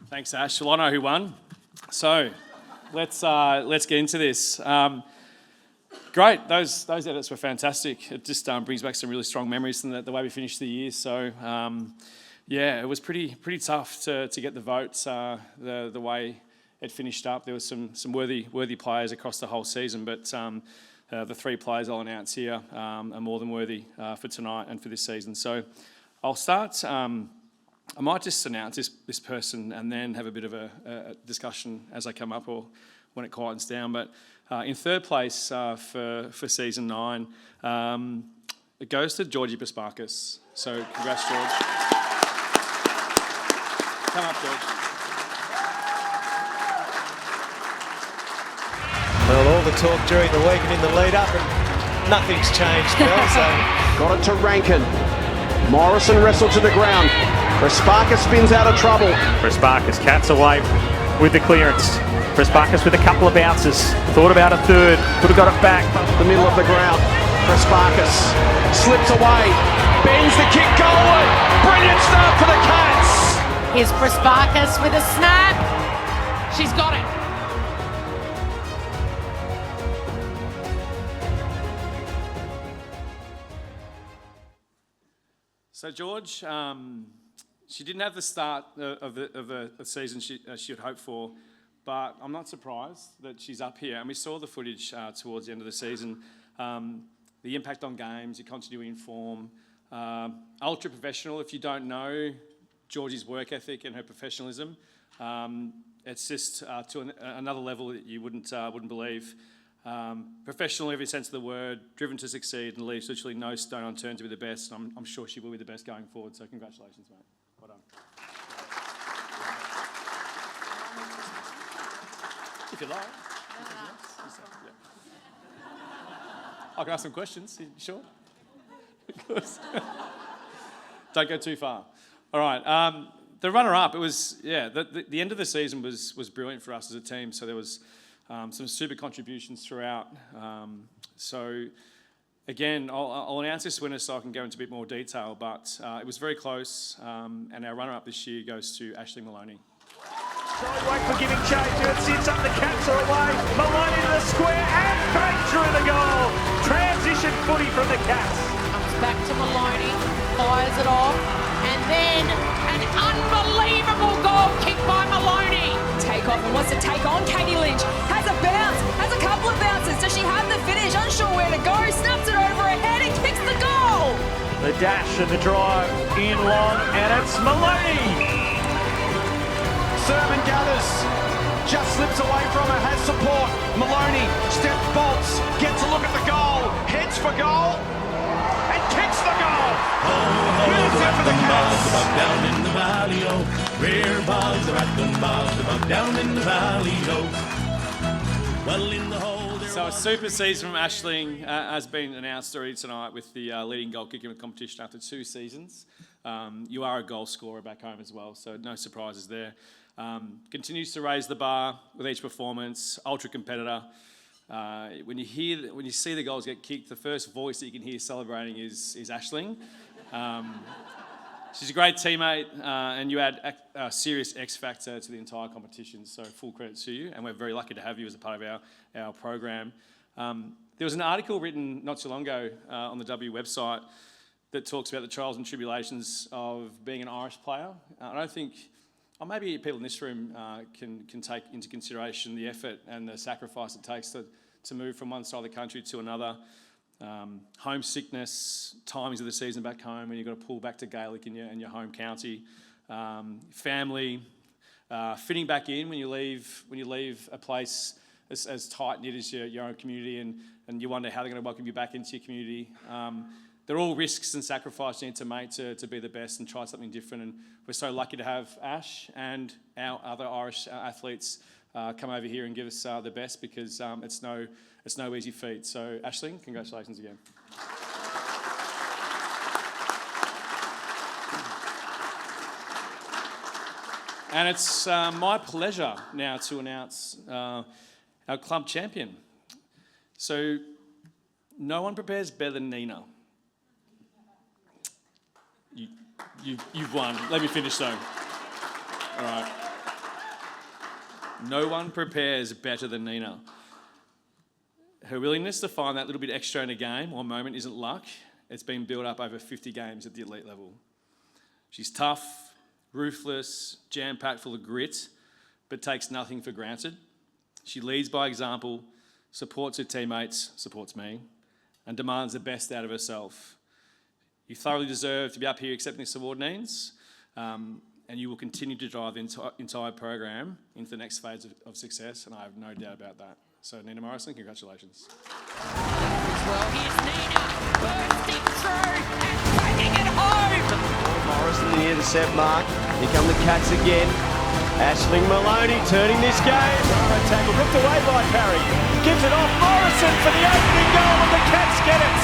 Thanks, Ash. Well, I know who won. So let's get into this. Great, those edits were fantastic. It just brings back some really strong memories from the way we finished the year. So yeah, it was pretty tough to get the votes the way it finished up. There was some worthy players across the whole season, but the 3 players I'll announce here are more than worthy for tonight and for this season. So I'll start. I might just announce this person and then have a bit of a discussion as I come up or when it quietens down. But in third place for season 9, it goes to Georgie Prespakis. So congrats, George. Come up, George. Well, all the talk during the week and in the lead-up, and nothing's changed, Bill. So got it to Rankin. Morrison wrestled to the ground. Prespakis spins out of trouble. Prespakis cats away with the clearance. Prespakis with a couple of bounces. Thought about a third. Could have got it back. The middle of the ground. Prespakis slips away. Bends the kick goalward. Brilliant start for the Cats. Here's Prespakis with a snap. She's got it. So George, she didn't have the start of the season she had hoped for, but I'm not surprised that she's up here. And we saw the footage towards the end of the season. The impact on games, your continuity in form, ultra professional. If you don't know Georgie's work ethic and her professionalism, it's just to another level that you wouldn't believe. Professional in every sense of the word, driven to succeed, and leaves literally no stone unturned to be the best. I'm sure she will be the best going forward. So congratulations, mate. Well done. If you like. I can ask some questions. You sure? Of course. Don't go too far. All right. The runner-up, it was, the end of the season was brilliant for us as a team. So there was some super contributions throughout. So again, I'll announce this winner so I can go into a bit more detail, but it was very close. And our runner-up this year goes to Aishling Moloney. Solid work for giving chase. It sits up, the Cats are away. Moloney to the square and straight through the goal. Transition footy from the Cats. Comes back to Moloney, fires it off, and then an unbelievable goal kick by Moloney. Take off and wants to take on Katie Lynch. Has a bounce, has a couple of bounces. Does she have the finish? Unsure where to go. Snaps it over her head and kicks the goal. The dash and the drive in long, and it's Moloney. Sermon gathers, just slips away from her, has support. Moloney steps, bolts, gets a look at the goal, heads for goal, and kicks the goal. Wheels it for the Cats. Down in the valley, oh, rare bogs, the rattling bogs, the bug down in the valley, oh. Well, in the hole. So a super season from Aishling has been announced already tonight with the leading goal kicker in the competition after 2 seasons. You are a goal scorer back home as well, so no surprises there. Continues to raise the bar with each performance. Ultra competitor. When you see the goals get kicked, the first voice that you can hear celebrating is Aishling. She's a great teammate, and you add a serious X factor to the entire competition. So full credit to you, and we're very lucky to have you as a part of our program. There was an article written not too long ago on the W website that talks about the trials and tribulations of being an Irish player. I don't think. Or maybe people in this room can take into consideration the effort and the sacrifice it takes to move from one side of the country to another. Homesickness, timings of the season back home when you've got to pull back to Gaelic in your home county. Family, fitting back in when you leave a place as tight-knit as your own community and you wonder how they're going to welcome you back into your community. They're all risks and sacrifices you need to make to be the best and try something different. And we're so lucky to have Ash and our other Irish athletes come over here and give us the best because it's no easy feat. So Aishling, congratulations again. And it's my pleasure now to announce our club champion. So no one prepares better than Nina. You've won. Let me finish though. All right. No one prepares better than Nina. Her willingness to find that little bit extra in a game or moment isn't luck. It's been built up over 50 games at the elite level. She's tough, ruthless, jam-packed full of grit, but takes nothing for granted. She leads by example, supports her teammates, supports me, and demands the best out of herself. You thoroughly deserve to be up here accepting this award, Neens, and you will continue to drive the entire program into the next phase of success, and I have no doubt about that. So Nina Morrison, congratulations. Well, here's Nina bursting through and taking it home. Morrison near the set mark. Here come the Cats again. Aishling Moloney turning this game. Tackle ripped away by Parry. Gives it off Morrison for the opening goal, and the Cats get it.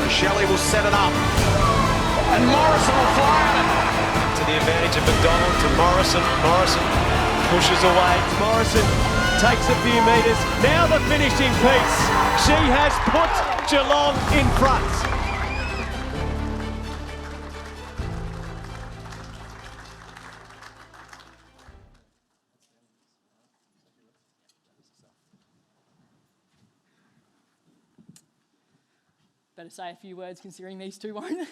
So Shelley will set it up. And Morrison will fly at it. To the advantage of McDonald to Morrison. Morrison pushes away. Morrison takes a few metres. Now the finishing piece. She has put Geelong in front. Better say a few words considering these two won't.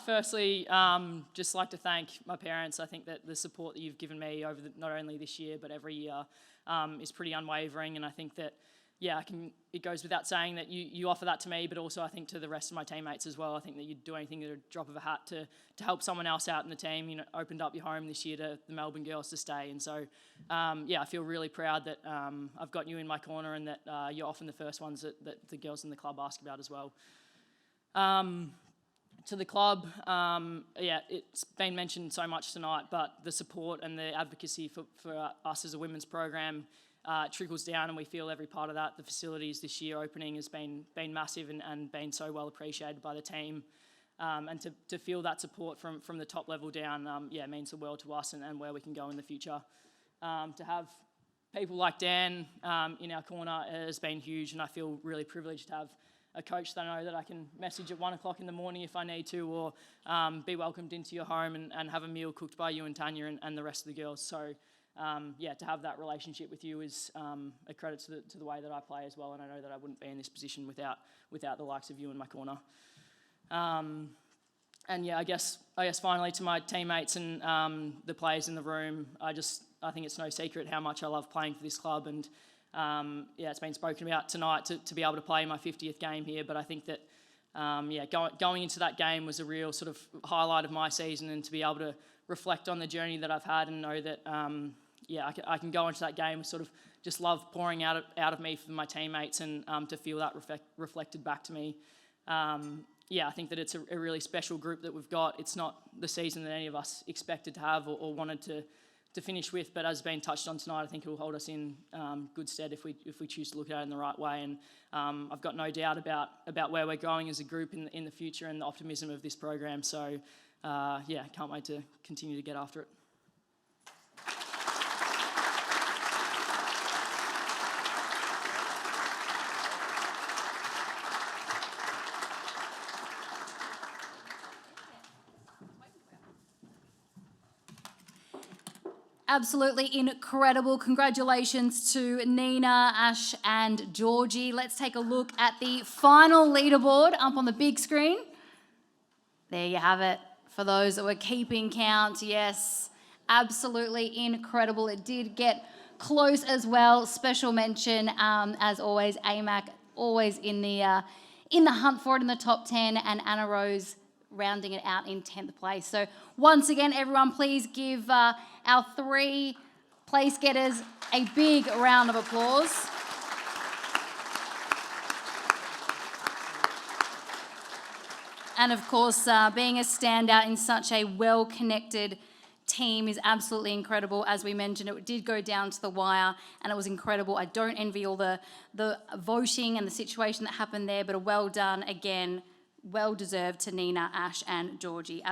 Firstly, just like to thank my parents. I think that the support that you've given me over not only this year but every year is pretty unwavering, and I think that it goes without saying that you offer that to me, but also I think to the rest of my teammates as well. I think that you'd do anything at a drop of a hat to help someone else out in the team. You know, opened up your home this year to the Melbourne girls to stay, and so I feel really proud that I've got you in my corner, and that you're often the first ones that the girls in the club ask about as well. To the club, it's been mentioned so much tonight, but the support and the advocacy for us as a women's program trickles down, and we feel every part of that. The facilities this year opening has been massive and been so well appreciated by the team, and to feel that support from the top level down, means the world to us and where we can go in the future. To have people like Dan in our corner has been huge, and I feel really privileged to have a coach that I know that I can message at 1 o'clock in the morning if I need to, or be welcomed into your home and have a meal cooked by you and Tanya and the rest of the girls. So, to have that relationship with you is a credit to the way that I play as well, and I know that I wouldn't be in this position without the likes of you in my corner. I guess finally to my teammates and the players in the room, I think it's no secret how much I love playing for this club, and it's been spoken about tonight to be able to play my 50th game here, but I think that going into that game was a real sort of highlight of my season, and to be able to reflect on the journey that I've had and know that I can go into that game with sort of just love pouring out of me for my teammates, and to feel that reflected back to me. I think that it's a really special group that we've got. It's not the season that any of us expected to have or wanted to finish with, but as been touched on tonight, I think it will hold us in good stead if we choose to look at it in the right way. And I've got no doubt about where we're going as a group in the future and the optimism of this program. So can't wait to continue to get after it. Absolutely incredible. Congratulations to Nina, Ash and Georgie. Let's take a look at the final leaderboard up on the big screen. There you have it. For those that were keeping count, yes, absolutely incredible. It did get close as well. Special mention, as always, AMAC always in the hunt for it in the top 10, and Anna Rose rounding it out in 10th place. So once again, everyone, please give our 3 place getters a big round of applause. And of course, being a standout in such a well-connected team is absolutely incredible. As we mentioned, it did go down to the wire, and it was incredible. I don't envy all the voting and the situation that happened there, but a well done again, well deserved to Nina, Ash and Georgie.